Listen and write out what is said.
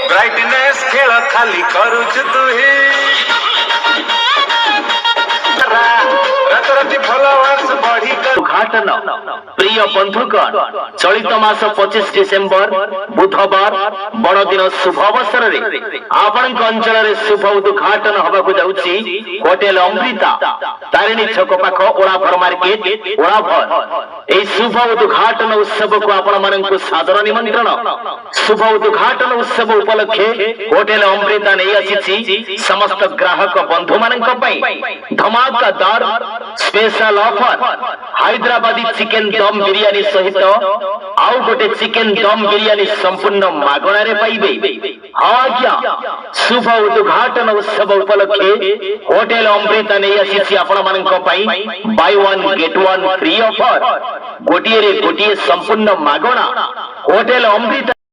Brightness खेल खाली करुच तुही राति फॉलोअर्स बढ़ी उद्घाटन प्रिय बंधुगण चलित मास 25 डिसेम्बर बुधवार बड़दिन शुभ अवसर आपण अंचल शुभ उद्घाटन होगा जाऊँगी होटेल अमृता तारिणी छक पाख ओलाभर मार्केट ओलाभर यह शुभ उद्घाटन उत्सव को आपण मानक सादर निमंत्रण शुभ उद्घाटन उत्सव उपलक्षे होटेल अमृता नहीं आसी समस्त ग्राहक बंधु मानक धमाकादार स्पेशल ऑफर हैदराबादी चिकेन दम बिरियानी सहित आउ गोटे चिकेन दम बिरियानी संपूर्ण मागणारे पाइबे। हाँ आज्ञा शुभ उद्घाटन उत्सव उपलक्षे होटेल अमृता नहीं आसी आपण मानक buy one get one free offer गोटिए रे गोटिए संपूर्ण मागणा होटेल अमृता